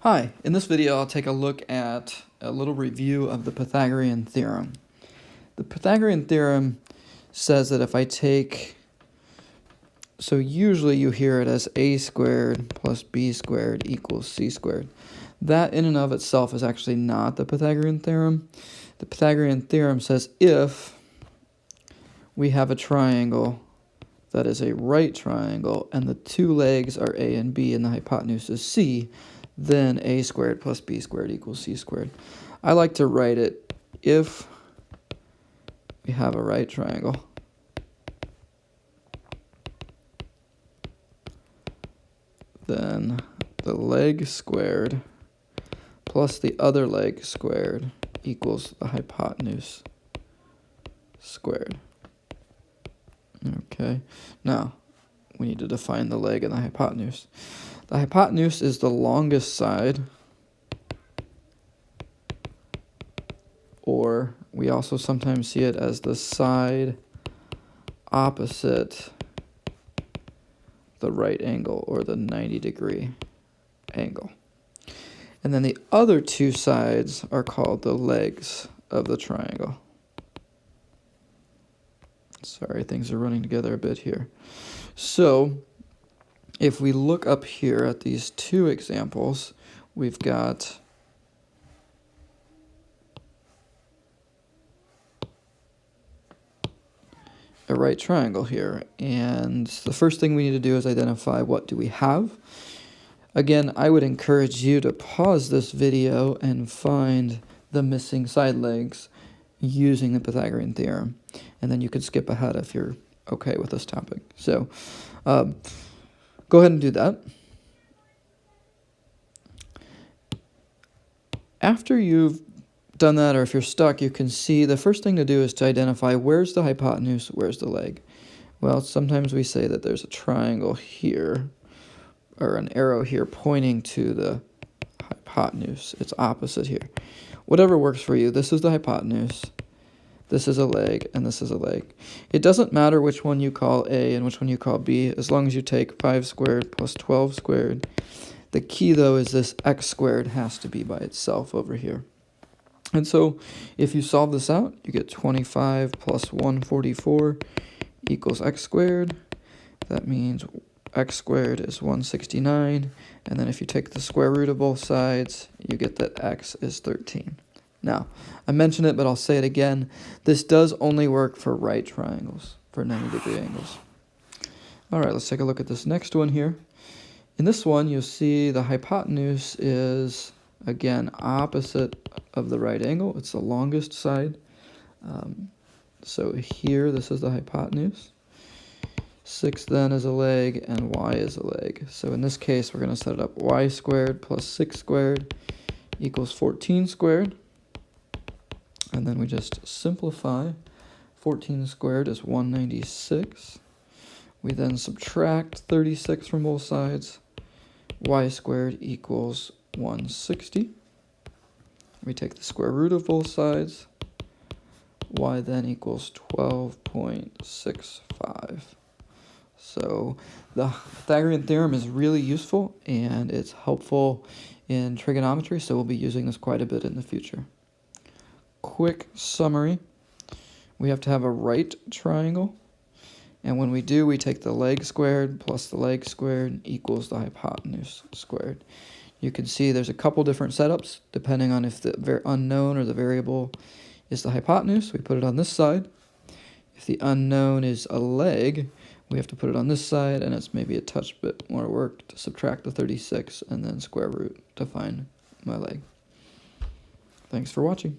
Hi, in this video I'll take a look at a little review of the Pythagorean theorem. The Pythagorean theorem says that if I take, so usually you hear it as a squared plus b squared equals c squared. That in and of itself is actually not the Pythagorean theorem. The Pythagorean theorem says if we have a triangle that is a right triangle and the two legs are a and b and the hypotenuse is c, then a squared plus b squared equals c squared. I like to write it if we have a right triangle then the leg squared plus the other leg squared equals the hypotenuse squared. Okay, now we need to define the leg and the hypotenuse. The hypotenuse is the longest side, or we also sometimes see it as the side opposite the right angle, or the 90-degree angle. And then the other two sides are called the legs of the triangle. Sorry, things are running together a bit here. So if we look up here at these two examples, we've got a right triangle here, and the first thing we need to do is identify what do we have. Again, I would encourage you to pause this video and find the missing side legs using the Pythagorean theorem, and then you can skip ahead if you're okay with this topic. So go ahead and do that. After you've done that, or if you're stuck, you can see the first thing to do is to identify where's the hypotenuse, where's the leg. Well, sometimes we say that there's a triangle here, or an arrow here pointing to the hypotenuse. It's opposite here. Whatever works for you. This is the hypotenuse, this is a leg, and this is a leg. It doesn't matter which one you call A and which one you call B, as long as you take 5 squared plus 12 squared. The key, though, is this x squared has to be by itself over here. And so if you solve this out, you get 25 plus 144 equals x squared. That means x squared is 169. And then if you take the square root of both sides, you get that x is 13. Now, I mentioned it, but I'll say it again. This does only work for right triangles, for 90-degree angles. All right, let's take a look at this next one here. In this one, you'll see the hypotenuse is, again, opposite of the right angle. It's the longest side. So here, this is the hypotenuse. 6 then is a leg, and y is a leg. So in this case, we're going to set it up y squared plus 6 squared equals 14 squared. And then we just simplify. 14 squared is 196. We then subtract 36 from both sides. Y squared equals 160. We take the square root of both sides. Y then equals 12.65. So the Pythagorean theorem is really useful, and it's helpful in trigonometry, so we'll be using this quite a bit in the future. Quick summary. We have to have a right triangle, and when we do, we take the leg squared plus the leg squared equals the hypotenuse squared. You can see there's a couple different setups depending on if the unknown or the variable is the hypotenuse. We put it on this side. If the unknown is a leg, we have to put it on this side, and it's maybe a touch bit more work to subtract the 36 and then square root to find my leg. Thanks for watching.